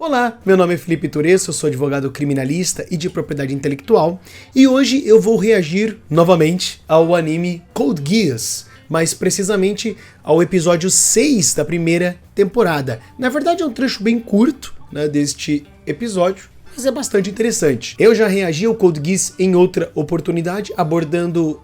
Olá, meu nome é Felipe Turesso, eu sou advogado criminalista e de propriedade intelectual e hoje eu vou reagir novamente ao anime Code Geass, mais precisamente ao episódio 6 da primeira temporada. Na verdade é um trecho bem curto, né, deste episódio, mas é bastante interessante. Eu já reagi ao Code Geass em outra oportunidade, abordando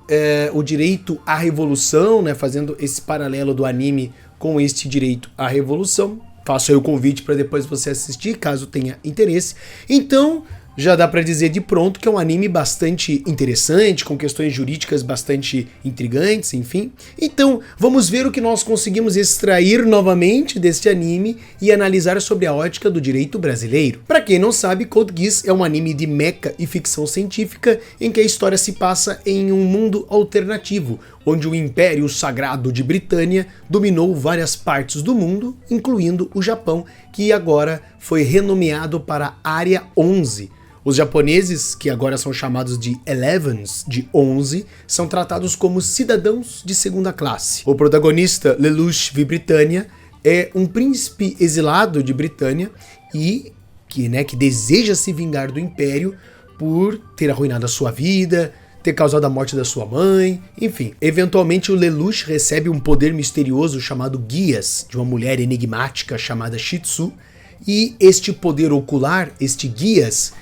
o direito à revolução, né, fazendo esse paralelo do anime com este direito à revolução. Faço aí o convite para depois você assistir, caso tenha interesse. Então, já dá para dizer de pronto que é um anime bastante interessante, com questões jurídicas bastante intrigantes, enfim. Então, vamos ver o que nós conseguimos extrair novamente deste anime e analisar sobre a ótica do direito brasileiro. Para quem não sabe, Code Geass é um anime de mecha e ficção científica em que a história se passa em um mundo alternativo, onde o Império Sagrado de Britânia dominou várias partes do mundo, incluindo o Japão, que agora foi renomeado para Área 11. Os japoneses, que agora são chamados de Elevens, de 11, são tratados como cidadãos de segunda classe. O protagonista, Lelouch V. Britannia, é um príncipe exilado de Britânia e que deseja se vingar do Império por ter arruinado a sua vida, ter causado a morte da sua mãe, enfim. Eventualmente o Lelouch recebe um poder misterioso chamado Geass, de uma mulher enigmática chamada Shitsu, e este poder ocular, este Geass,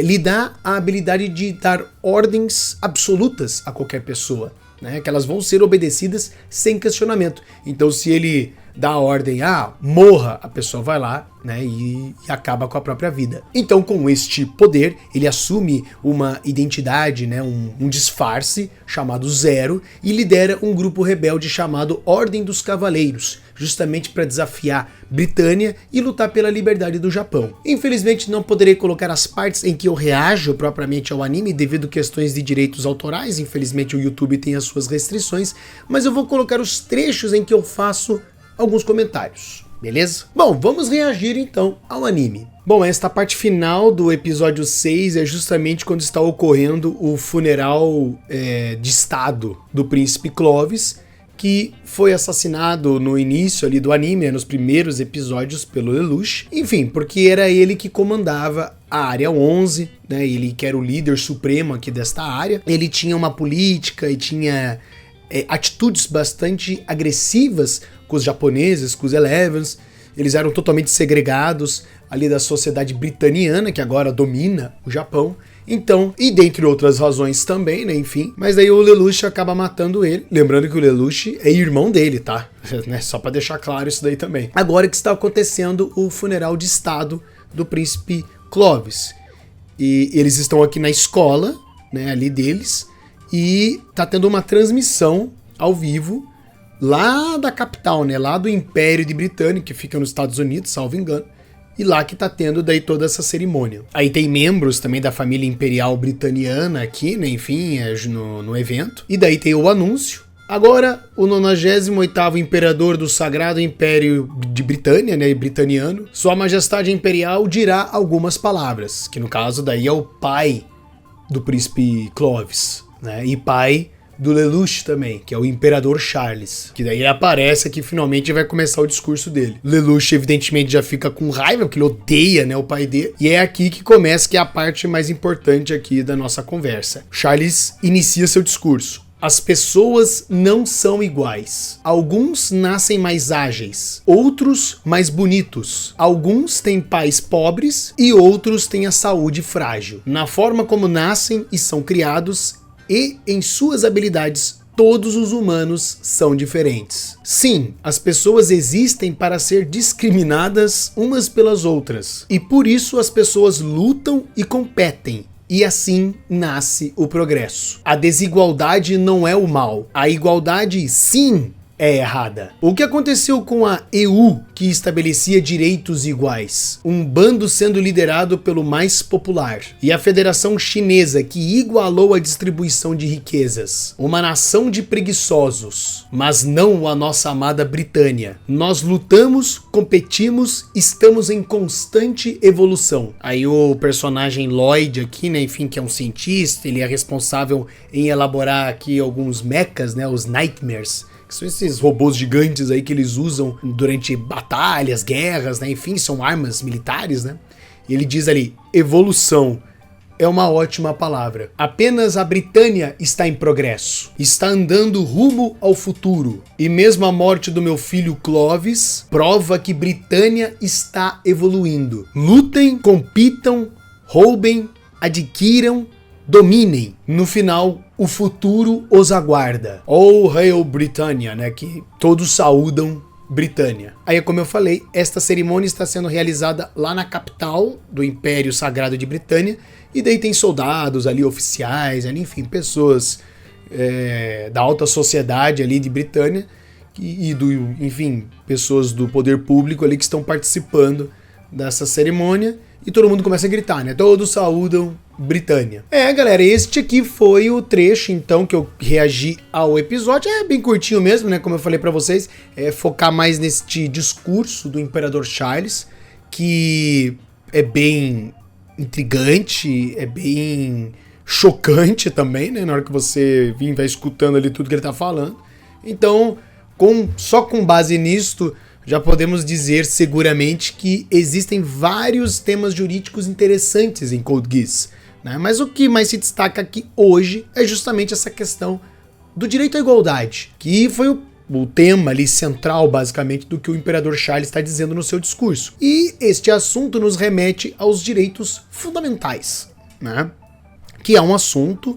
lhe dá a habilidade de dar ordens absolutas a qualquer pessoa, né, que elas vão ser obedecidas sem questionamento. Então se ele dá a ordem, morra, a pessoa vai lá, né, e acaba com a própria vida. Então com este poder, ele assume uma identidade, né, um disfarce chamado Zero e lidera um grupo rebelde chamado Ordem dos Cavaleiros, justamente para desafiar Britânia e lutar pela liberdade do Japão. Infelizmente não poderei colocar as partes em que eu reajo propriamente ao anime devido a questões de direitos autorais, infelizmente o YouTube tem as suas restrições, mas eu vou colocar os trechos em que eu faço alguns comentários, beleza? Bom, vamos reagir então ao anime. Bom, esta parte final do episódio 6 é justamente quando está ocorrendo o funeral de estado do príncipe Clovis, que foi assassinado no início ali do anime, nos primeiros episódios pelo Lelouch. Enfim, porque era ele que comandava a Área 11, né? Ele que era o líder supremo aqui desta área. Ele tinha uma política e tinha atitudes bastante agressivas com os japoneses, com os Elevens. Eles eram totalmente segregados ali da sociedade britaniana, que agora domina o Japão. Então, e dentre outras razões também, né, enfim. Mas daí o Lelouch acaba matando ele. Lembrando que o Lelouch é irmão dele, tá? Só pra deixar claro isso daí também. Agora que está acontecendo o funeral de estado do príncipe Clovis. E eles estão aqui na escola, né, ali deles. E tá tendo uma transmissão ao vivo lá da capital, né, lá do Império de Britânia, que fica nos Estados Unidos, salvo engano. E lá que tá tendo daí toda essa cerimônia. Aí tem membros também da família imperial britaniana aqui, né, enfim, no evento. E daí tem o anúncio. Agora, o 98º imperador do Sagrado Império de Britânia, né, britaniano, Sua Majestade Imperial dirá algumas palavras, que no caso daí é o pai do príncipe Clovis, né, e pai do Lelouch também, que é o Imperador Charles, que daí aparece aqui finalmente vai começar o discurso dele. Lelouch evidentemente já fica com raiva, porque ele odeia, né, o pai dele, e é aqui que começa, que é a parte mais importante aqui da nossa conversa. Charles inicia seu discurso. As pessoas não são iguais. Alguns nascem mais ágeis, outros mais bonitos. Alguns têm pais pobres e outros têm a saúde frágil. Na forma como nascem e são criados e em suas habilidades, todos os humanos são diferentes. Sim, as pessoas existem para ser discriminadas umas pelas outras, e por isso as pessoas lutam e competem. E assim nasce o progresso. A desigualdade não é o mal. A igualdade, sim, é errada. O que aconteceu com a EU, que estabelecia direitos iguais? Um bando sendo liderado pelo mais popular. E a Federação Chinesa, que igualou a distribuição de riquezas. Uma nação de preguiçosos, mas não a nossa amada Britânia. Nós lutamos, competimos, estamos em constante evolução. Aí o personagem Lloyd aqui, né, enfim, que é um cientista, ele é responsável em elaborar aqui alguns mechas, né, os Nightmares, que são esses robôs gigantes aí que eles usam durante batalhas, guerras, né? Enfim, são armas militares, né? E ele diz ali, evolução é uma ótima palavra. Apenas a Britânia está em progresso, está andando rumo ao futuro. E mesmo a morte do meu filho Clovis prova que Britânia está evoluindo. Lutem, compitam, roubem, adquiram, dominem. No final, o futuro os aguarda. All Hail Britannia, né? Que todos saúdam Britânia. Aí, como eu falei, esta cerimônia está sendo realizada lá na capital do Império Sagrado de Britânia, e daí tem soldados ali, oficiais, ali, enfim, pessoas da alta sociedade ali de Britânia, enfim, pessoas do poder público ali que estão participando dessa cerimônia, e todo mundo começa a gritar, né? Todos saúdam Britânia. Galera, este aqui foi o trecho, então, que eu reagi ao episódio. É bem curtinho mesmo, né? Como eu falei pra vocês, focar mais neste discurso do Imperador Charles, que é bem intrigante, é bem chocante também, né? Na hora que você vai escutando ali tudo que ele tá falando. Então, só com base nisto, já podemos dizer seguramente que existem vários temas jurídicos interessantes em Code Geass, né? Mas o que mais se destaca aqui hoje é justamente essa questão do direito à igualdade, que foi o tema ali central, basicamente, do que o Imperador Charles está dizendo no seu discurso. E este assunto nos remete aos direitos fundamentais, né? Que é um assunto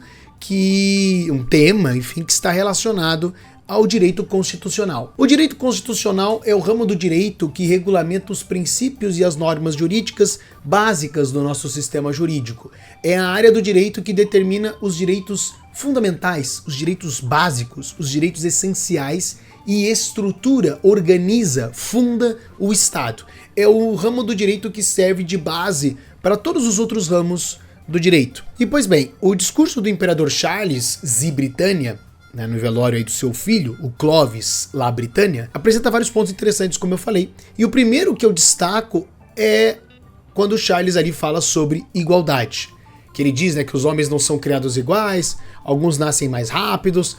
um tema, enfim, que está relacionado ao direito constitucional. O direito constitucional é o ramo do direito que regulamenta os princípios e as normas jurídicas básicas do nosso sistema jurídico. É a área do direito que determina os direitos fundamentais, os direitos básicos, os direitos essenciais e estrutura, organiza, funda o Estado. É o ramo do direito que serve de base para todos os outros ramos do direito. E pois bem, o discurso do Imperador Charles, Zi Britannia, no velório aí do seu filho, o Clovis, lá Britânia, apresenta vários pontos interessantes, como eu falei. E o primeiro que eu destaco é quando o Charles ali fala sobre igualdade. Que ele diz, né, que os homens não são criados iguais, alguns nascem mais rápidos,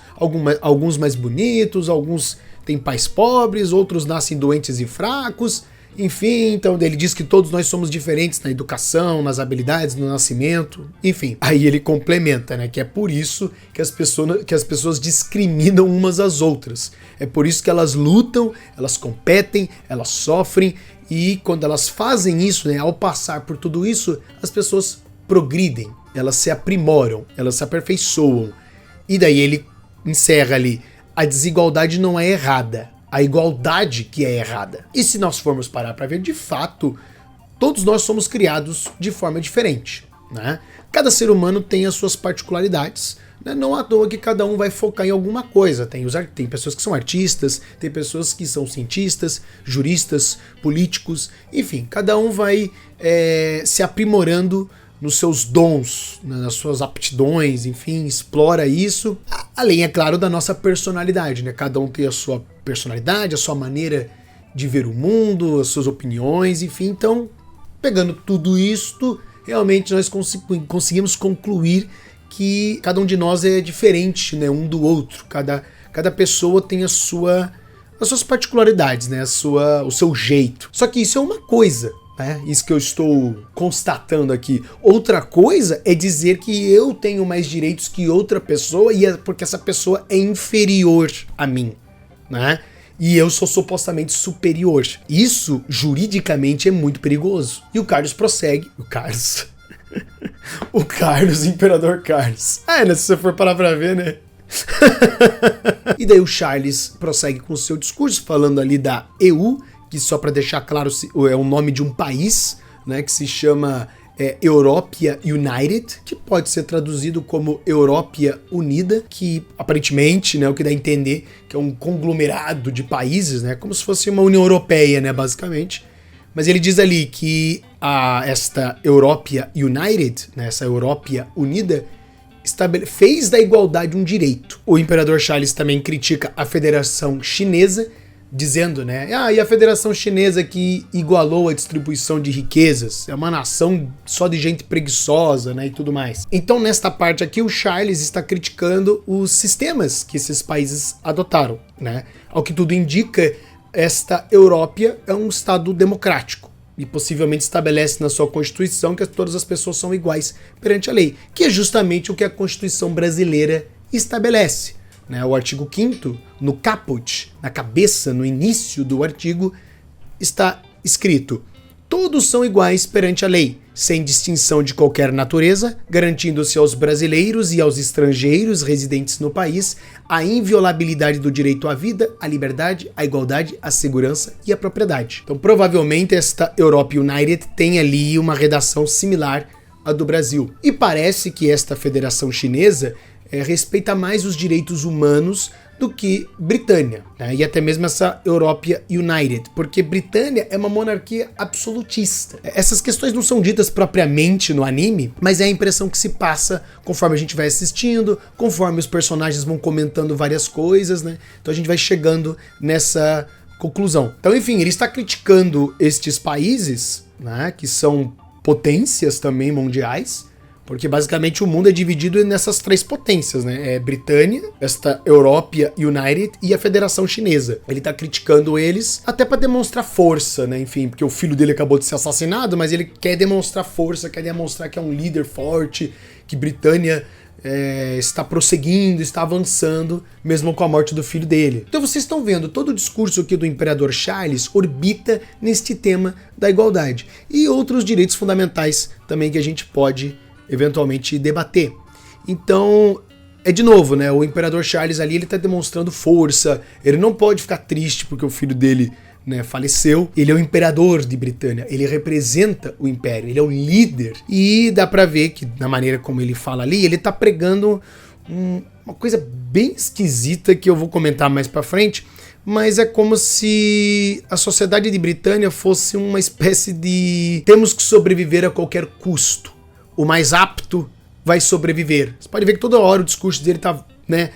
alguns mais bonitos, alguns têm pais pobres, outros nascem doentes e fracos. Enfim, então ele diz que todos nós somos diferentes na educação, nas habilidades, no nascimento, enfim. Aí ele complementa, né, que é por isso que as pessoas discriminam umas às outras. É por isso que elas lutam, elas competem, elas sofrem, e quando elas fazem isso, né, ao passar por tudo isso, as pessoas progridem, elas se aprimoram, elas se aperfeiçoam. E daí ele encerra ali, a desigualdade não é errada, a igualdade que é errada. E se nós formos parar para ver, de fato, todos nós somos criados de forma diferente, né? Cada ser humano tem as suas particularidades, né? Não à toa que cada um vai focar em alguma coisa. Tem pessoas que são artistas, tem pessoas que são cientistas, juristas, políticos, enfim, cada um vai se aprimorando nos seus dons, nas suas aptidões, enfim, explora isso, além, é claro, da nossa personalidade, né? Cada um tem a sua personalidade, a sua maneira de ver o mundo, as suas opiniões, enfim, então, pegando tudo isto, realmente nós conseguimos concluir que cada um de nós é diferente, né, um do outro, cada pessoa tem as suas particularidades, né, o seu jeito. Só que isso é uma coisa, isso que eu estou constatando aqui. Outra coisa é dizer que eu tenho mais direitos que outra pessoa porque essa pessoa é inferior a mim, né? E eu sou supostamente superior. Isso, juridicamente, é muito perigoso. E o Carlos prossegue. O Carlos, Imperador Carlos. Né? Se você for parar pra ver, né? E daí o Charles prossegue com o seu discurso, falando ali da EU, que só para deixar claro é o nome de um país, né, que se chama Europea United, que pode ser traduzido como Europea Unida, que aparentemente, né, o que dá a entender que é um conglomerado de países, né, como se fosse uma União Europeia, né, basicamente. Mas ele diz ali que esta Europea United, né, essa Europea Unida, fez da igualdade um direito. O Imperador Charles também critica a Federação Chinesa, dizendo, né? E a Federação Chinesa que igualou a distribuição de riquezas, é uma nação só de gente preguiçosa, né, e tudo mais. Então, nesta parte aqui, o Charles está criticando os sistemas que esses países adotaram, né? Ao que tudo indica, esta Europa é um Estado democrático e possivelmente estabelece na sua Constituição que todas as pessoas são iguais perante a lei, que é justamente o que a Constituição brasileira estabelece. O artigo 5º, no caput, na cabeça, no início do artigo, está escrito: todos são iguais perante a lei, sem distinção de qualquer natureza, garantindo-se aos brasileiros e aos estrangeiros residentes no país a inviolabilidade do direito à vida, à liberdade, à igualdade, à segurança e à propriedade. Então, provavelmente, esta Europe United tem ali uma redação similar à do Brasil. E parece que esta Federação Chinesa respeita mais os direitos humanos do que Britânia, né? E até mesmo essa Europe United, porque Britânia é uma monarquia absolutista. Essas questões não são ditas propriamente no anime, mas é a impressão que se passa conforme a gente vai assistindo, conforme os personagens vão comentando várias coisas, né? Então a gente vai chegando nessa conclusão. Então, enfim, ele está criticando estes países, né, que são potências também mundiais, porque basicamente o mundo é dividido nessas três potências, né? É Britânia, esta Europe United e a Federação Chinesa. Ele tá criticando eles até para demonstrar força, né? Enfim, porque o filho dele acabou de ser assassinado, mas ele quer demonstrar força, quer demonstrar que é um líder forte, que Britânia está prosseguindo, está avançando, mesmo com a morte do filho dele. Então vocês estão vendo, todo o discurso aqui do Imperador Charles orbita neste tema da igualdade. E outros direitos fundamentais também que a gente pode eventualmente debater. Então, de novo, né, o Imperador Charles ali, ele tá demonstrando força, ele não pode ficar triste porque o filho dele, né, faleceu. Ele é o imperador de Britânia, ele representa o império, ele é o líder. E dá pra ver que, na maneira como ele fala ali, ele tá pregando uma coisa bem esquisita que eu vou comentar mais pra frente, mas é como se a sociedade de Britânia fosse uma espécie de temos que sobreviver a qualquer custo. O mais apto vai sobreviver. Você pode ver que toda hora o discurso dele tá, né?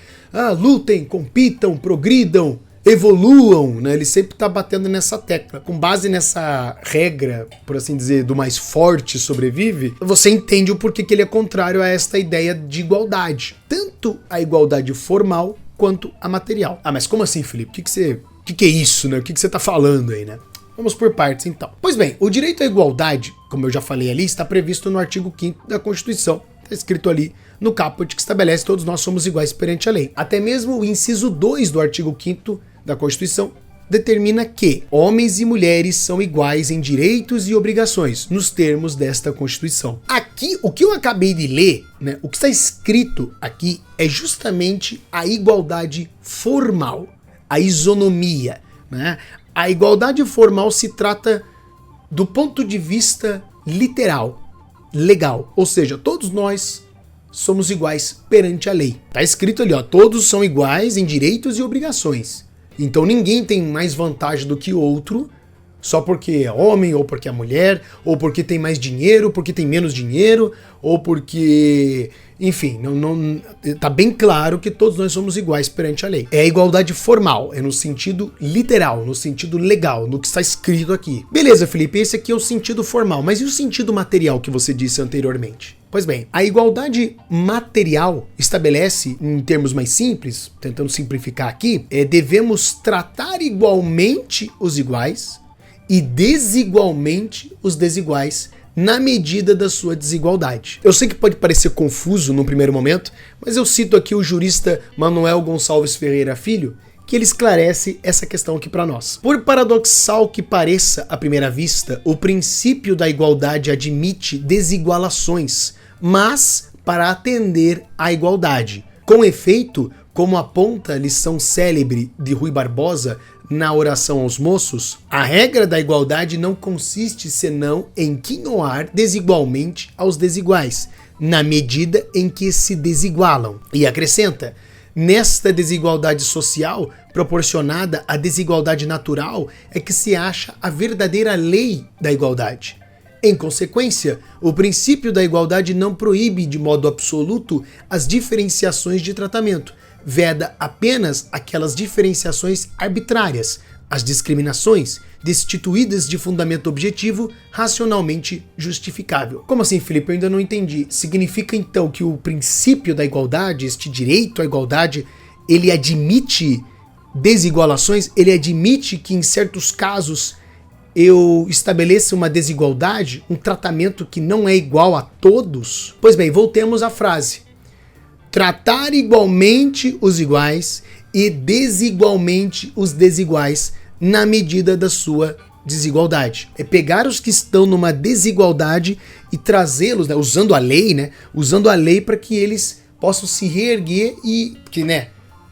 Lutem, compitam, progridam, evoluam, né? Ele sempre tá batendo nessa tecla. Com base nessa regra, por assim dizer, do mais forte sobrevive, você entende o porquê que ele é contrário a esta ideia de igualdade. Tanto a igualdade formal quanto a material. Mas como assim, Felipe? O que é isso, né? O que você tá falando aí, né? Vamos por partes, então. Pois bem, o direito à igualdade, como eu já falei ali, está previsto no artigo 5º da Constituição. Está escrito ali no caput que estabelece que todos nós somos iguais perante a lei. Até mesmo o inciso 2 do artigo 5º da Constituição determina que homens e mulheres são iguais em direitos e obrigações, nos termos desta Constituição. Aqui, o que eu acabei de ler, né, o que está escrito aqui é justamente a igualdade formal, a isonomia, né? A igualdade formal se trata do ponto de vista literal, legal, ou seja, todos nós somos iguais perante a lei. Tá escrito ali, todos são iguais em direitos e obrigações. Então ninguém tem mais vantagem do que outro só porque é homem, ou porque é mulher, ou porque tem mais dinheiro, ou porque tem menos dinheiro, ou porque... Enfim, tá bem claro que todos nós somos iguais perante a lei. É a igualdade formal, é no sentido literal, no sentido legal, no que está escrito aqui. Beleza, Felipe, esse aqui é o sentido formal, mas e o sentido material que você disse anteriormente? Pois bem, a igualdade material estabelece, em termos mais simples, tentando simplificar aqui, devemos tratar igualmente os iguais e desigualmente os desiguais na medida da sua desigualdade. Eu sei que pode parecer confuso no primeiro momento, mas eu cito aqui o jurista Manuel Gonçalves Ferreira Filho, que ele esclarece essa questão aqui para nós. Por paradoxal que pareça à primeira vista, o princípio da igualdade admite desigualações, mas para atender à igualdade. Com efeito, como aponta a lição célebre de Rui Barbosa na oração aos moços, a regra da igualdade não consiste senão em quinhoar desigualmente aos desiguais, na medida em que se desigualam. E acrescenta, nesta desigualdade social, proporcionada à desigualdade natural, é que se acha a verdadeira lei da igualdade. Em consequência, o princípio da igualdade não proíbe de modo absoluto as diferenciações de tratamento, veda apenas aquelas diferenciações arbitrárias, as discriminações, destituídas de fundamento objetivo racionalmente justificável. Como assim, Felipe? Eu ainda não entendi. Significa então que o princípio da igualdade, este direito à igualdade, ele admite desigualações, ele admite que em certos casos eu estabeleça uma desigualdade, um tratamento que não é igual a todos? Pois bem, voltemos à frase. Tratar igualmente os iguais e desigualmente os desiguais na medida da sua desigualdade. É pegar os que estão numa desigualdade e trazê-los, né, usando a lei, para que eles possam se reerguer e que,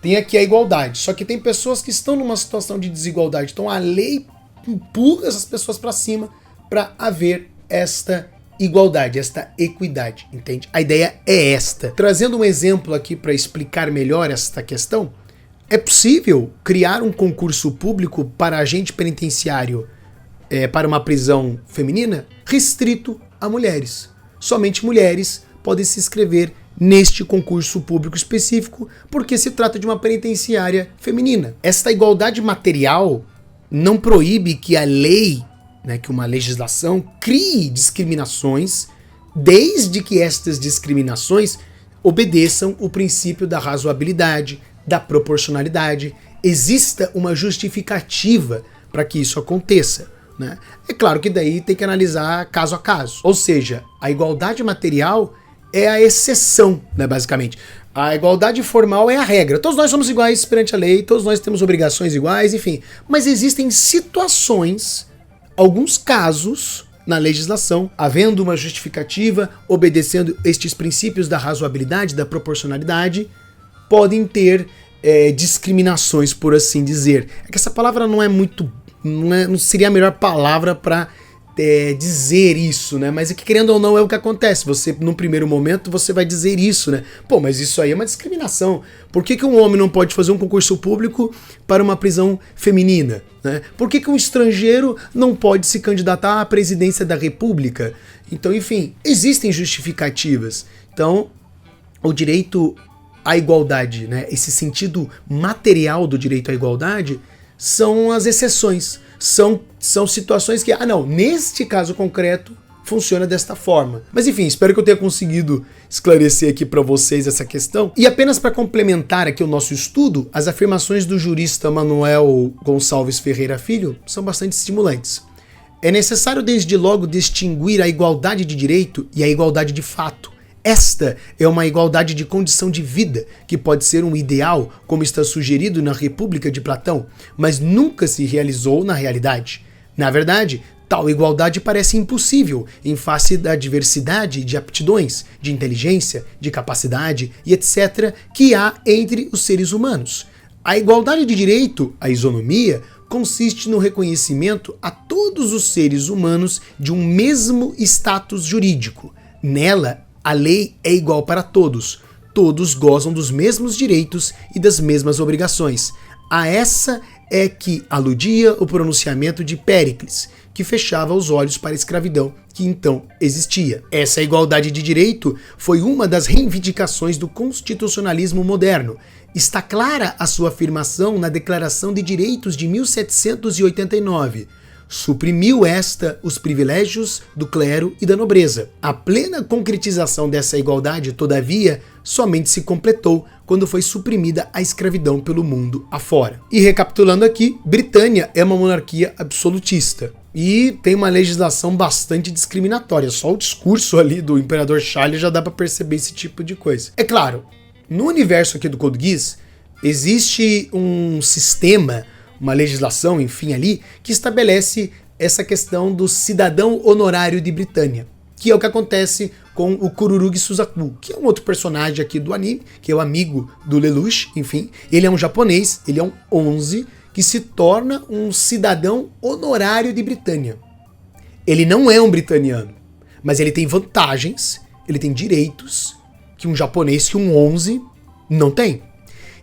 tem aqui a igualdade. Só que tem pessoas que estão numa situação de desigualdade. Então a lei empurra essas pessoas para cima para haver esta igualdade, esta equidade, entende? A ideia é esta. Trazendo um exemplo aqui para explicar melhor esta questão, é possível criar um concurso público para agente penitenciário para uma prisão feminina restrito a mulheres. Somente mulheres podem se inscrever neste concurso público específico porque se trata de uma penitenciária feminina. Esta igualdade material não proíbe que a lei, que uma legislação crie discriminações, desde que estas discriminações obedeçam o princípio da razoabilidade, da proporcionalidade, exista uma justificativa para que isso aconteça. É claro que daí tem que analisar caso a caso. Ou seja, a igualdade material é a exceção, basicamente. A igualdade formal é a regra. Todos nós somos iguais perante a lei, todos nós temos obrigações iguais, enfim. Mas existem situações, alguns casos na legislação, havendo uma justificativa, obedecendo estes princípios da razoabilidade, da proporcionalidade, podem ter discriminações, por assim dizer. É que essa palavra não seria a melhor palavra para dizer isso, mas é que, querendo ou não, é o que acontece. Você, num primeiro momento, você vai dizer isso, Pô, mas isso aí é uma discriminação. Por que um homem não pode fazer um concurso público para uma prisão feminina? Por que um estrangeiro não pode se candidatar à presidência da República? Então, enfim, existem justificativas. Então, o direito à igualdade, esse sentido material do direito à igualdade, são as exceções. São situações que, neste caso concreto, funciona desta forma. Mas enfim, espero que eu tenha conseguido esclarecer aqui para vocês essa questão. E apenas para complementar aqui o nosso estudo, as afirmações do jurista Manuel Gonçalves Ferreira Filho são bastante estimulantes. É necessário desde logo distinguir a igualdade de direito e a igualdade de fato. Esta é uma igualdade de condição de vida, que pode ser um ideal, como está sugerido na República de Platão, mas nunca se realizou na realidade. Na verdade, tal igualdade parece impossível em face da diversidade de aptidões, de inteligência, de capacidade e etc. que há entre os seres humanos. A igualdade de direito, a isonomia, consiste no reconhecimento a todos os seres humanos de um mesmo status jurídico. Nela, a lei é igual para todos. Todos gozam dos mesmos direitos e das mesmas obrigações. A essa é que aludia o pronunciamento de Péricles, que fechava os olhos para a escravidão que então existia. Essa igualdade de direito foi uma das reivindicações do constitucionalismo moderno. Está clara a sua afirmação na Declaração de Direitos de 1789. Suprimiu os privilégios do clero e da nobreza. A plena concretização dessa igualdade, todavia, somente se completou quando foi suprimida a escravidão pelo mundo afora. E recapitulando aqui, Britânia é uma monarquia absolutista e tem uma legislação bastante discriminatória. Só o discurso ali do imperador Charles já dá para perceber esse tipo de coisa. É claro, no universo aqui do Code Geass, existe um sistema, uma legislação, enfim, ali, que estabelece essa questão do cidadão honorário de Britânia, que é o que acontece com o Kururugi Suzaku, que é um outro personagem aqui do anime, que é o amigo do Lelouch, enfim. Ele é um japonês, ele é um 11, que se torna um cidadão honorário de Britânia. Ele não é um britaniano, mas ele tem vantagens, ele tem direitos que um japonês, que um 11 não tem.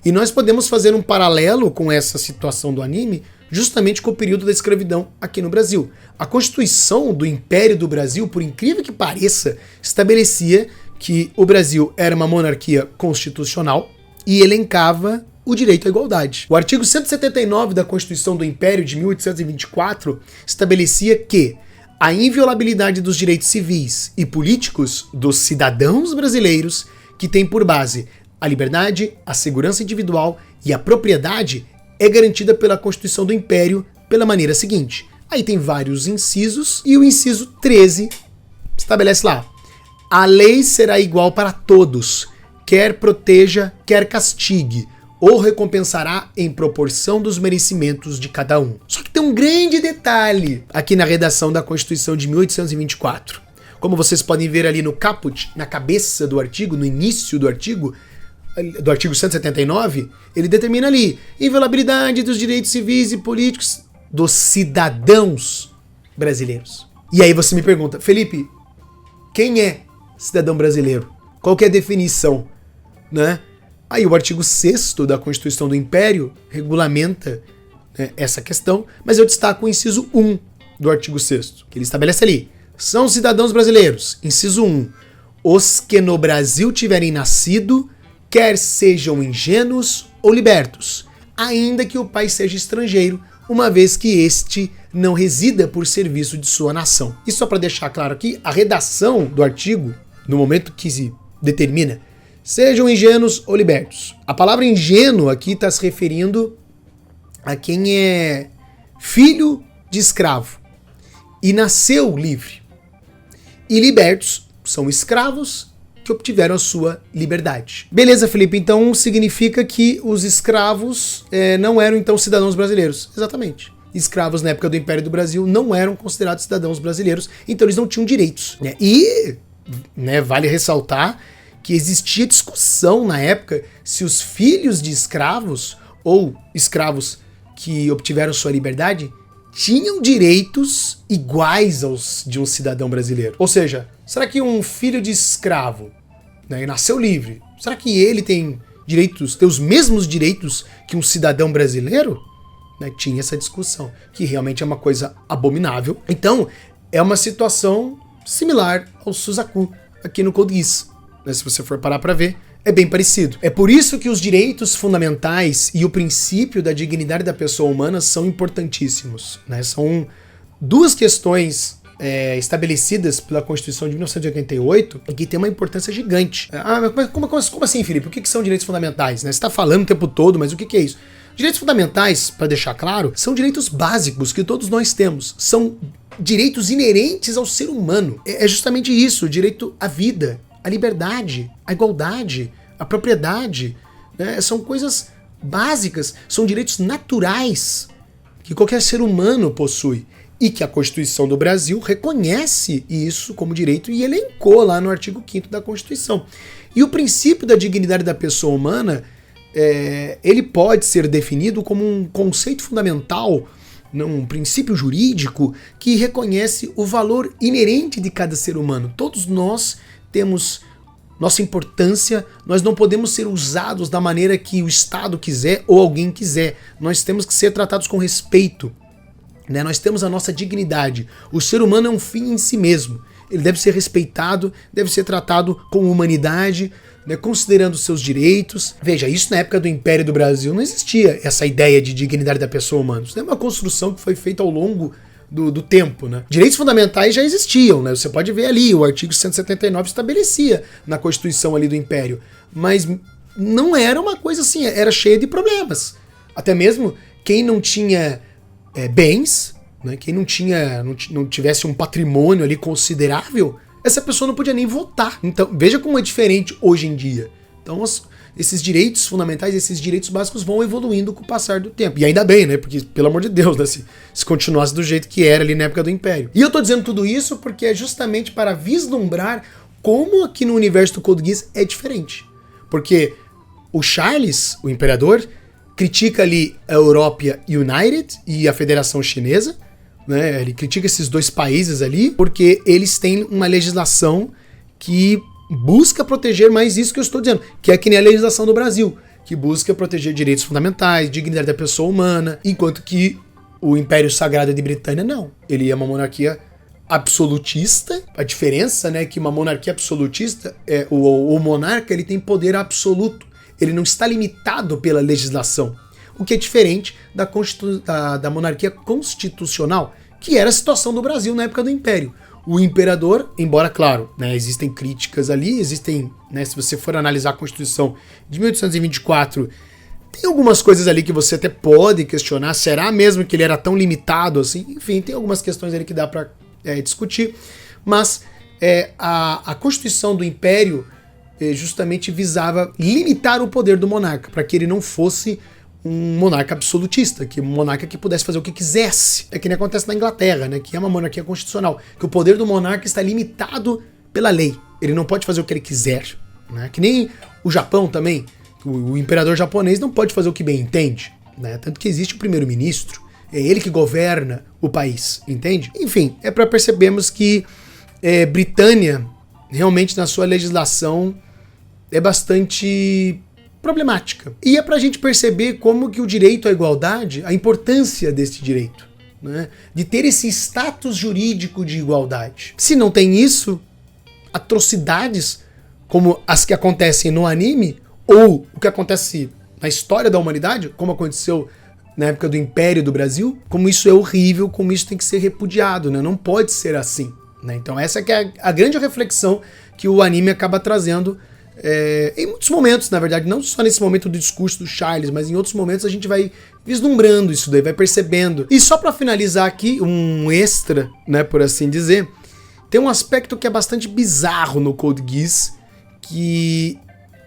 E nós podemos fazer um paralelo com essa situação do anime justamente com o período da escravidão aqui no Brasil. A Constituição do Império do Brasil, por incrível que pareça, estabelecia que o Brasil era uma monarquia constitucional e elencava o direito à igualdade. O artigo 179 da Constituição do Império de 1824 estabelecia que a inviolabilidade dos direitos civis e políticos dos cidadãos brasileiros, que tem por base a liberdade, a segurança individual e a propriedade, é garantida pela Constituição do Império pela maneira seguinte. Aí tem vários incisos e o inciso 13 estabelece lá: a lei será igual para todos, quer proteja, quer castigue, ou recompensará em proporção dos merecimentos de cada um. Só que tem um grande detalhe aqui na redação da Constituição de 1824. Como vocês podem ver ali no caput, na cabeça do artigo, no início do artigo 179, ele determina ali: inviolabilidade dos direitos civis e políticos dos cidadãos brasileiros. E aí você me pergunta: Felipe, quem é cidadão brasileiro? Qual que é a definição? Né? Aí o artigo 6º da Constituição do Império regulamenta, né, essa questão, mas eu destaco o inciso 1 do artigo 6º, que ele estabelece ali: são cidadãos brasileiros, inciso 1, os que no Brasil tiverem nascido, quer sejam ingênuos ou libertos, ainda que o pai seja estrangeiro, uma vez que este não resida por serviço de sua nação. E só para deixar claro aqui, a redação do artigo, no momento que se determina sejam ingênuos ou libertos, a palavra ingênuo aqui está se referindo a quem é filho de escravo e nasceu livre. E libertos são escravos que obtiveram a sua liberdade. Beleza, Felipe, então significa que os escravos não eram então cidadãos brasileiros. Exatamente. Escravos na época do Império do Brasil não eram considerados cidadãos brasileiros, então eles não tinham direitos. Né? E vale ressaltar que existia discussão na época se os filhos de escravos ou escravos que obtiveram sua liberdade tinham direitos iguais aos de um cidadão brasileiro. Ou seja, será que um filho de escravo, né, nasceu livre, será que ele tem os mesmos direitos que um cidadão brasileiro? Né, tinha essa discussão, que realmente é uma coisa abominável. Então, é uma situação similar ao Suzaku aqui no Code Geass. Né, se você for parar para ver, é bem parecido. É por isso que os direitos fundamentais e o princípio da dignidade da pessoa humana são importantíssimos. Né? São duas questões estabelecidas pela Constituição de 1988 e que tem uma importância gigante. Mas como assim, Felipe? O que são direitos fundamentais? Né? Você está falando o tempo todo, mas o que é isso? Direitos fundamentais, para deixar claro, são direitos básicos que todos nós temos. São direitos inerentes ao ser humano. É justamente isso, o direito à vida, à liberdade, à igualdade, à propriedade. Né? São coisas básicas, são direitos naturais que qualquer ser humano possui. E que a Constituição do Brasil reconhece isso como direito e elencou lá no artigo 5º da Constituição. E o princípio da dignidade da pessoa humana, ele pode ser definido como um conceito fundamental, um princípio jurídico que reconhece o valor inerente de cada ser humano. Todos nós temos nossa importância, nós não podemos ser usados da maneira que o Estado quiser ou alguém quiser. Nós temos que ser tratados com respeito. Né? Nós temos a nossa dignidade. O ser humano é um fim em si mesmo. Ele deve ser respeitado, deve ser tratado com humanidade, né? Considerando seus direitos. Veja, isso na época do Império do Brasil não existia essa ideia de dignidade da pessoa humana. Isso é uma construção que foi feita ao longo do tempo. Né? Direitos fundamentais já existiam. Né? Você pode ver ali, o artigo 179 estabelecia na Constituição ali do Império. Mas não era uma coisa assim, era cheia de problemas. Até mesmo quem não tinha bens, né? Quem não tivesse um patrimônio ali considerável, essa pessoa não podia nem votar. Então, veja como é diferente hoje em dia. Então, esses direitos fundamentais, esses direitos básicos vão evoluindo com o passar do tempo. E ainda bem, né? Porque, pelo amor de Deus, né? Se continuasse do jeito que era ali na época do Império. E eu tô dizendo tudo isso porque é justamente para vislumbrar como aqui no universo do Code Geass é diferente. Porque o Charles, o imperador, critica ali a European United e a Federação Chinesa, né? Ele critica esses dois países ali porque eles têm uma legislação que busca proteger mais isso que eu estou dizendo, que é que nem a legislação do Brasil, que busca proteger direitos fundamentais, dignidade da pessoa humana, enquanto que o Império Sagrado de Britânia não. Ele é uma monarquia absolutista. A diferença, né, é que uma monarquia absolutista, o monarca ele tem poder absoluto. ele não está limitado pela legislação, o que é diferente da monarquia constitucional, que era a situação do Brasil na época do Império. O imperador, embora, claro, né, existem críticas ali, né, se você for analisar a Constituição de 1824, tem algumas coisas ali que você até pode questionar, será mesmo que ele era tão limitado assim? Enfim, tem algumas questões ali que dá para discutir, mas a Constituição do Império justamente visava limitar o poder do monarca, para que ele não fosse um monarca absolutista, um monarca que pudesse fazer o que quisesse. É que nem acontece na Inglaterra, né, que é uma monarquia constitucional, que o poder do monarca está limitado pela lei. Ele não pode fazer o que ele quiser, né? Que nem o Japão também. O imperador japonês não pode fazer o que bem entende, né? Tanto que existe o primeiro-ministro, é ele que governa o país, entende? Enfim, é para percebermos que Britânia, realmente na sua legislação, é bastante problemática. E é pra gente perceber como que o direito à igualdade, a importância desse direito, né? De ter esse status jurídico de igualdade. Se não tem isso, atrocidades como as que acontecem no anime, ou o que acontece na história da humanidade, como aconteceu na época do Império do Brasil, como isso é horrível, como isso tem que ser repudiado, né? Não pode ser assim, né? Então essa que é a grande reflexão que o anime acaba trazendo em muitos momentos, na verdade, não só nesse momento do discurso do Charles, mas em outros momentos a gente vai vislumbrando isso daí, vai percebendo. E só para finalizar aqui, um extra, né, por assim dizer, tem um aspecto que é bastante bizarro no Code Geass, que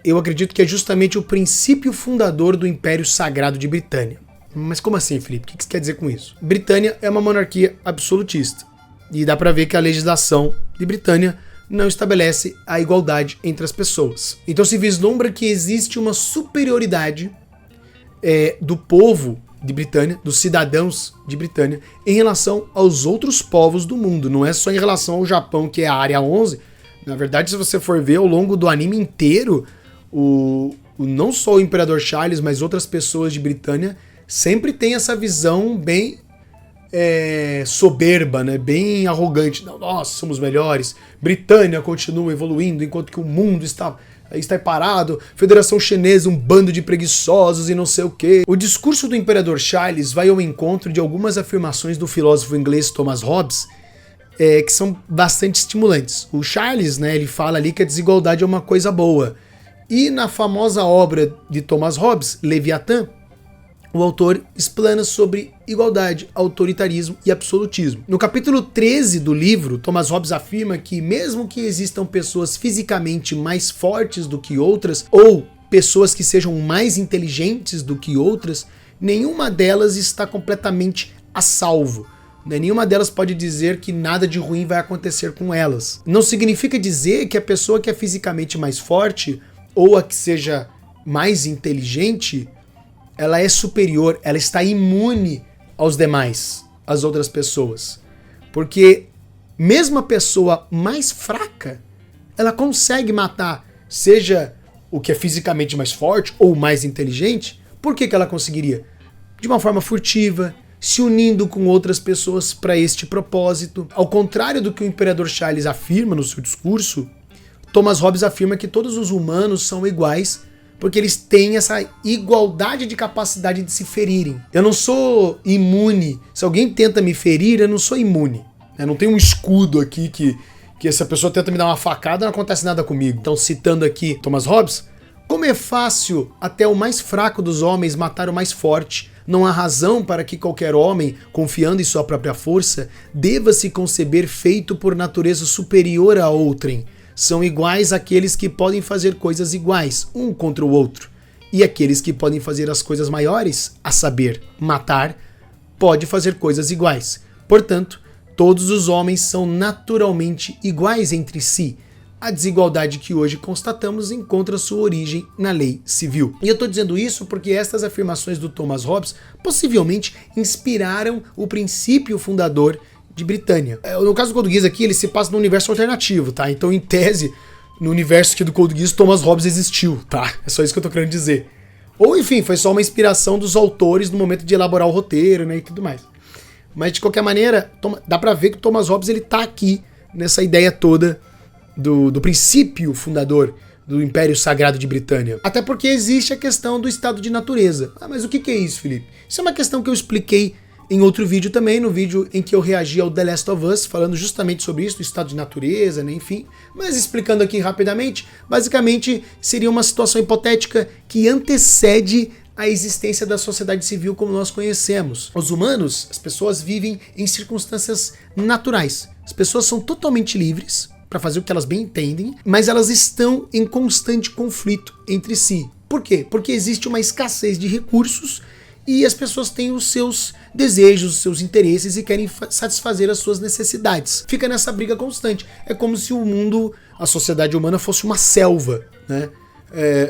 eu acredito que é justamente o princípio fundador do Império Sagrado de Britânia. Mas como assim, Felipe? O que você quer dizer com isso? Britânia é uma monarquia absolutista. E dá pra ver que a legislação de Britânia não estabelece a igualdade entre as pessoas. Então se vislumbra que existe uma superioridade do povo de Britânia, dos cidadãos de Britânia, em relação aos outros povos do mundo. Não é só em relação ao Japão, que é a Área 11. Na verdade, se você for ver ao longo do anime inteiro, não só o Imperador Charles, mas outras pessoas de Britânia sempre tem essa visão bem soberba, né? Bem arrogante. Não, nós somos melhores, Britânia continua evoluindo enquanto que o mundo está parado, Federação Chinesa, um bando de preguiçosos e não sei o quê. O discurso do Imperador Charles vai ao encontro de algumas afirmações do filósofo inglês Thomas Hobbes, que são bastante estimulantes. O Charles, né, ele fala ali que a desigualdade é uma coisa boa. E na famosa obra de Thomas Hobbes, Leviatã, o autor explana sobre igualdade, autoritarismo e absolutismo. No capítulo 13 do livro, Thomas Hobbes afirma que mesmo que existam pessoas fisicamente mais fortes do que outras, ou pessoas que sejam mais inteligentes do que outras, nenhuma delas está completamente a salvo. Nenhuma delas pode dizer que nada de ruim vai acontecer com elas. Não significa dizer que a pessoa que é fisicamente mais forte, ou a que seja mais inteligente, ela é superior, ela está imune aos demais, às outras pessoas. Porque mesmo a pessoa mais fraca, ela consegue matar, seja o que é fisicamente mais forte ou mais inteligente. Por que ela conseguiria? De uma forma furtiva, se unindo com outras pessoas para este propósito. Ao contrário do que o Imperador Charles afirma no seu discurso, Thomas Hobbes afirma que todos os humanos são iguais porque eles têm essa igualdade de capacidade de se ferirem. Eu não sou imune. Se alguém tenta me ferir, eu não sou imune. Eu não tenho um escudo aqui que se a pessoa tenta me dar uma facada, não acontece nada comigo. Então, citando aqui Thomas Hobbes, como é fácil até o mais fraco dos homens matar o mais forte, não há razão para que qualquer homem, confiando em sua própria força, deva se conceber feito por natureza superior a outrem. São iguais aqueles que podem fazer coisas iguais, um contra o outro. E aqueles que podem fazer as coisas maiores, a saber, matar, pode fazer coisas iguais. Portanto, todos os homens são naturalmente iguais entre si. A desigualdade que hoje constatamos encontra sua origem na lei civil. E eu estou dizendo isso porque estas afirmações do Thomas Hobbes possivelmente inspiraram o princípio fundador de Britânia. No caso do Code Geass aqui, ele se passa num universo alternativo, tá? Então, em tese, no universo aqui do Code Geass, Thomas Hobbes existiu, tá? É só isso que eu tô querendo dizer. Ou, enfim, foi só uma inspiração dos autores no momento de elaborar o roteiro, né, e tudo mais. Mas, de qualquer maneira, dá pra ver que o Thomas Hobbes, ele tá aqui nessa ideia toda do princípio fundador do Império Sagrado de Britânia. Até porque existe a questão do estado de natureza. Ah, mas o que é isso, Felipe? Isso é uma questão que eu expliquei em outro vídeo também, no vídeo em que eu reagi ao The Last of Us, falando justamente sobre isso, do estado de natureza, né, enfim. Mas explicando aqui rapidamente, basicamente seria uma situação hipotética que antecede a existência da sociedade civil como nós conhecemos. Os humanos, as pessoas vivem em circunstâncias naturais. As pessoas são totalmente livres para fazer o que elas bem entendem, mas elas estão em constante conflito entre si. Por quê? Porque existe uma escassez de recursos e as pessoas têm os seus desejos, os seus interesses e querem satisfazer as suas necessidades. Fica nessa briga constante. É como se o mundo, a sociedade humana fosse uma selva, né?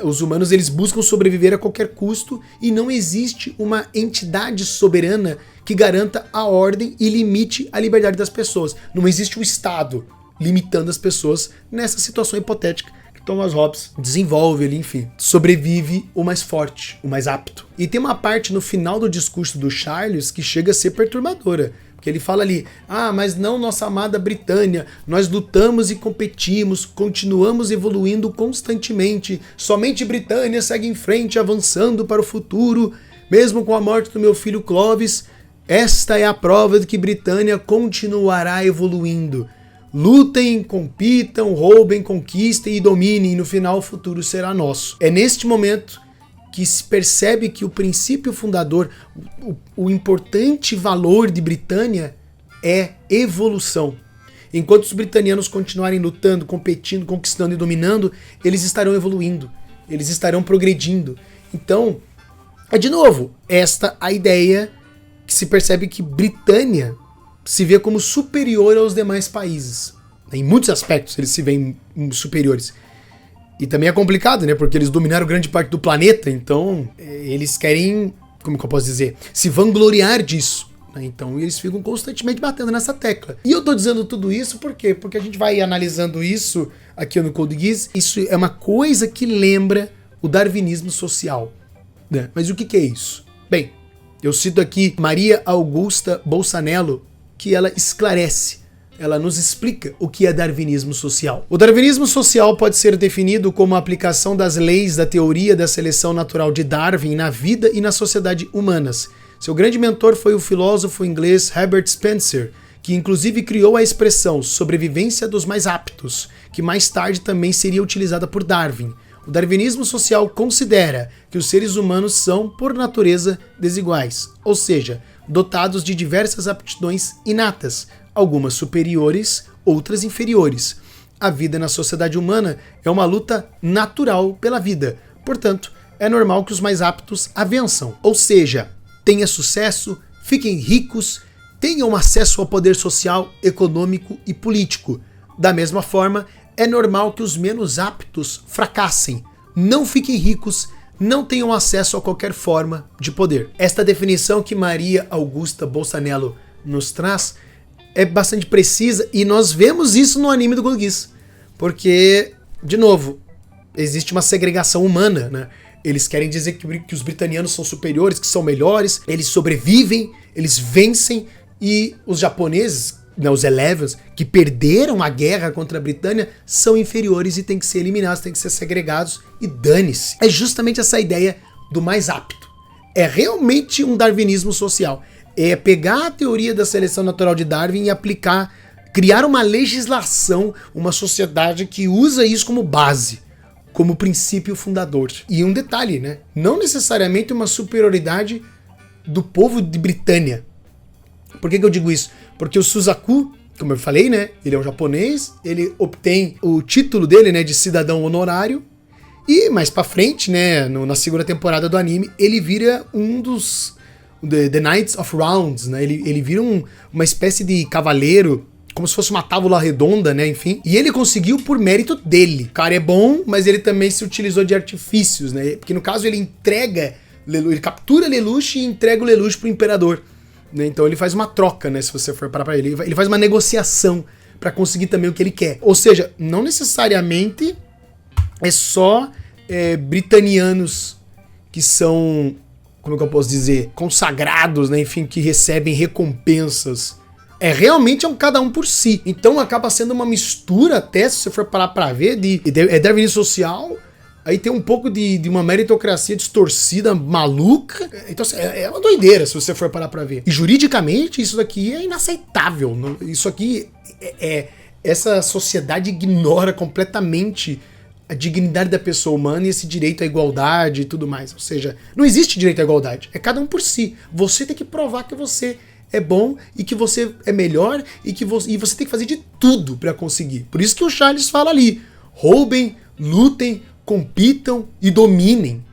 Os humanos eles buscam sobreviver a qualquer custo e não existe uma entidade soberana que garanta a ordem e limite a liberdade das pessoas. Não existe um Estado limitando as pessoas nessa situação hipotética que Thomas Hobbes desenvolve ali, enfim. Sobrevive o mais forte, o mais apto. E tem uma parte no final do discurso do Charles que chega a ser perturbadora. Porque ele fala ali, mas não nossa amada Britânia, nós lutamos e competimos, continuamos evoluindo constantemente, somente Britânia segue em frente, avançando para o futuro, mesmo com a morte do meu filho Clovis, esta é a prova de que Britânia continuará evoluindo. Lutem, compitam, roubem, conquistem e dominem, e no final o futuro será nosso. É neste momento que se percebe que o princípio fundador, o importante valor de Britânia é evolução. Enquanto os britanianos continuarem lutando, competindo, conquistando e dominando, eles estarão evoluindo, eles estarão progredindo. Então, de novo, esta a ideia que se percebe que Britânia se vê como superior aos demais países. Em muitos aspectos eles se veem superiores. E também é complicado, né? Porque eles dominaram grande parte do planeta, então eles querem, como que eu posso dizer, se vangloriar disso. Né? Então eles ficam constantemente batendo nessa tecla. E eu tô dizendo tudo isso por quê? Porque a gente vai analisando isso aqui no Code Geass. Isso é uma coisa que lembra o darwinismo social. Né? Mas o que é isso? Bem, eu cito aqui Maria Augusta Bolsanello, que ela esclarece. Ela nos explica o que é darwinismo social. O darwinismo social pode ser definido como a aplicação das leis da teoria da seleção natural de Darwin na vida e na sociedade humanas. Seu grande mentor foi o filósofo inglês Herbert Spencer, que inclusive criou a expressão sobrevivência dos mais aptos, que mais tarde também seria utilizada por Darwin. O darwinismo social considera que os seres humanos são, por natureza, desiguais, ou seja, dotados de diversas aptidões inatas, algumas superiores, outras inferiores. A vida na sociedade humana é uma luta natural pela vida, portanto, é normal que os mais aptos a vençam, ou seja, tenha sucesso, fiquem ricos, tenham acesso ao poder social, econômico e político. Da mesma forma, é normal que os menos aptos fracassem, não fiquem ricos, não tenham acesso a qualquer forma de poder. Esta definição que Maria Augusta Bolsanello nos traz é bastante precisa e nós vemos isso no anime do Code Geass. Porque, de novo, existe uma segregação humana, né? Eles querem dizer que os britanianos são superiores, que são melhores, eles sobrevivem, eles vencem, e os japoneses, né, os Elevens, que perderam a guerra contra a Britânia, são inferiores e têm que ser eliminados, têm que ser segregados, e dane-se. É justamente essa ideia do mais apto. É realmente um darwinismo social. É pegar a teoria da seleção natural de Darwin e aplicar, criar uma legislação, uma sociedade que usa isso como base, como princípio fundador. E um detalhe, né? Não necessariamente uma superioridade do povo de Britânia. Por que eu digo isso? Porque o Suzaku, como eu falei, né? Ele é um japonês, ele obtém o título dele, né, de cidadão honorário, e mais pra frente, né, na segunda temporada do anime, ele vira um dos The Knights of Rounds, né? Ele vira uma espécie de cavaleiro, como se fosse uma tábua redonda, né? Enfim. E ele conseguiu por mérito dele. O cara é bom, mas ele também se utilizou de artifícios, né? Porque no caso ele ele captura Lelouch e entrega o Lelouch pro imperador. Né? Então ele faz uma troca, né? Se você for parar pra ele. Ele faz uma negociação pra conseguir também o que ele quer. Ou seja, não necessariamente é só britanianos que são, como é que eu posso dizer, consagrados, né? Enfim, que recebem recompensas Realmente um cada um por si. Então acaba sendo uma mistura até, se você for parar pra ver, de darwinismo social, aí tem um pouco de uma meritocracia distorcida, maluca. Então é uma doideira se você for parar pra ver. E juridicamente isso daqui é inaceitável. Isso aqui essa sociedade ignora completamente a dignidade da pessoa humana e esse direito à igualdade e tudo mais. Ou seja, não existe direito à igualdade. É cada um por si. Você tem que provar que você é bom e que você é melhor e você tem que fazer de tudo para conseguir. Por isso que o Charles fala ali: roubem, lutem, compitam e dominem.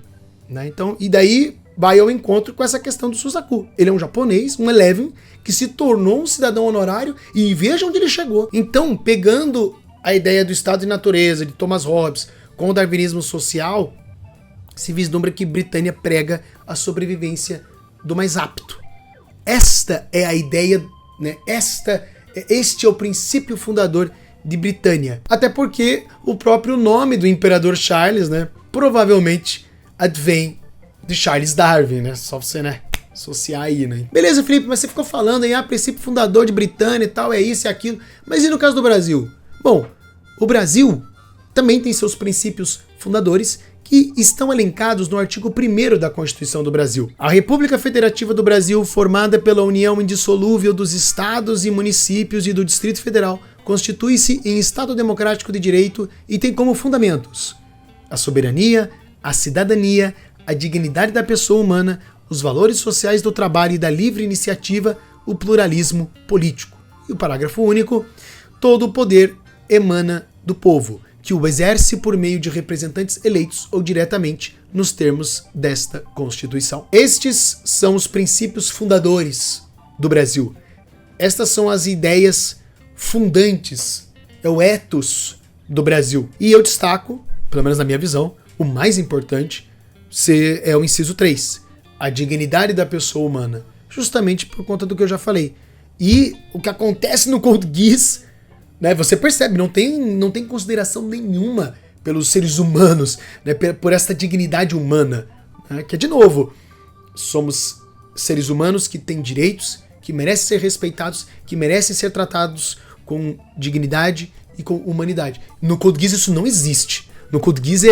Né? Então, e daí vai ao encontro com essa questão do Suzaku. Ele é um japonês, um Eleven, que se tornou um cidadão honorário e veja onde ele chegou. Então, pegando a ideia do estado de natureza de Thomas Hobbes com o darwinismo social, se vislumbra que Britânia prega a sobrevivência do mais apto. Esta é a ideia, né? Este é o princípio fundador de Britânia. Até porque o próprio nome do imperador Charles, né, provavelmente advém de Charles Darwin, né? Só você, né, associar aí, né? Beleza, Felipe, mas você ficou falando aí, princípio fundador de Britânia e tal, é isso e aquilo. Mas e no caso do Brasil? Bom, o Brasil também tem seus princípios fundadores que estão elencados no artigo 1º da Constituição do Brasil. A República Federativa do Brasil, formada pela união indissolúvel dos estados e municípios e do Distrito Federal, constitui-se em Estado democrático de direito e tem como fundamentos a soberania, a cidadania, a dignidade da pessoa humana, os valores sociais do trabalho e da livre iniciativa, o pluralismo político. E o parágrafo único: todo o poder emana do povo, que o exerce por meio de representantes eleitos ou diretamente nos termos desta Constituição. Estes são os princípios fundadores do Brasil. Estas são as ideias fundantes, é o ethos do Brasil. E eu destaco, pelo menos na minha visão, o mais importante é o inciso 3, a dignidade da pessoa humana, justamente por conta do que eu já falei. E o que acontece no Code Geass, né, você percebe, não tem consideração nenhuma pelos seres humanos, né, por esta dignidade humana, né, que de novo, somos seres humanos que têm direitos, que merecem ser respeitados, que merecem ser tratados com dignidade e com humanidade. No Code Geass isso não existe. No Code Geass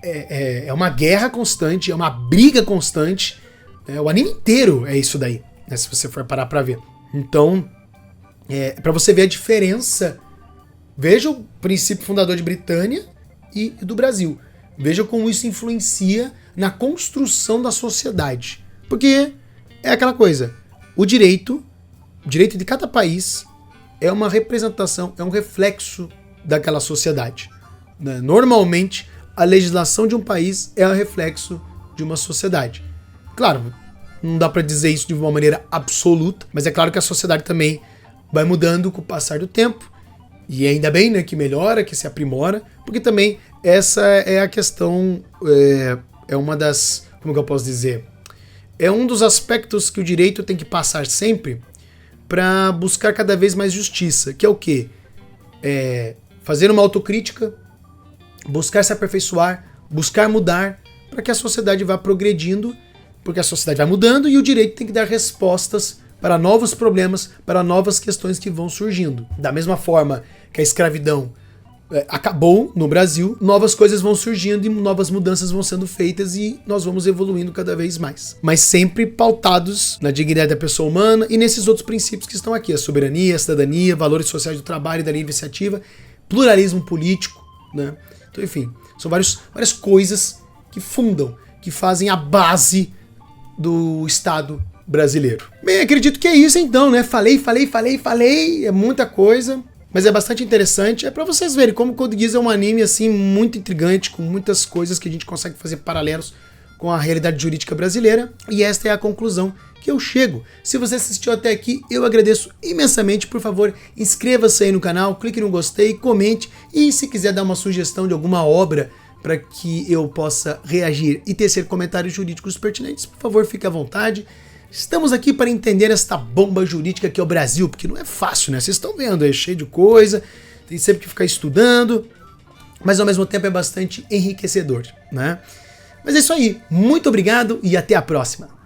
é uma guerra constante, é uma briga constante, o anime inteiro é isso daí, né, se você for parar pra ver. Então, para você ver a diferença, veja o princípio fundador de Britânia e do Brasil. Veja como isso influencia na construção da sociedade. Porque é aquela coisa, o direito de cada país é uma representação, é um reflexo daquela sociedade. Né? Normalmente, a legislação de um país é um reflexo de uma sociedade. Claro, não dá para dizer isso de uma maneira absoluta, mas é claro que a sociedade também vai mudando com o passar do tempo, e ainda bem, né, que melhora, que se aprimora, porque também essa é a questão, é uma das, como que eu posso dizer, é um dos aspectos que o direito tem que passar sempre para buscar cada vez mais justiça, que é o quê? Fazer uma autocrítica, buscar se aperfeiçoar, buscar mudar, para que a sociedade vá progredindo, porque a sociedade vai mudando e o direito tem que dar respostas para novos problemas, para novas questões que vão surgindo. Da mesma forma que a escravidão acabou no Brasil, novas coisas vão surgindo e novas mudanças vão sendo feitas e nós vamos evoluindo cada vez mais. Mas sempre pautados na dignidade da pessoa humana e nesses outros princípios que estão aqui, a soberania, a cidadania, valores sociais do trabalho e da livre iniciativa, pluralismo político, né? Então, enfim, são várias coisas que fundam, que fazem a base do Estado brasileiro. Bem, acredito que é isso então, né? Falei, é muita coisa, mas é bastante interessante. É pra vocês verem como Code Geass é um anime assim muito intrigante, com muitas coisas que a gente consegue fazer paralelos com a realidade jurídica brasileira, e esta é a conclusão que eu chego. Se você assistiu até aqui, eu agradeço imensamente. Por favor, inscreva-se aí no canal, clique no gostei, comente, e se quiser dar uma sugestão de alguma obra para que eu possa reagir e tecer comentários jurídicos pertinentes, por favor, fique à vontade. Estamos aqui para entender esta bomba jurídica que é o Brasil, porque não é fácil, né? Vocês estão vendo, é cheio de coisa, tem sempre que ficar estudando, mas ao mesmo tempo é bastante enriquecedor, né? Mas é isso aí, muito obrigado e até a próxima!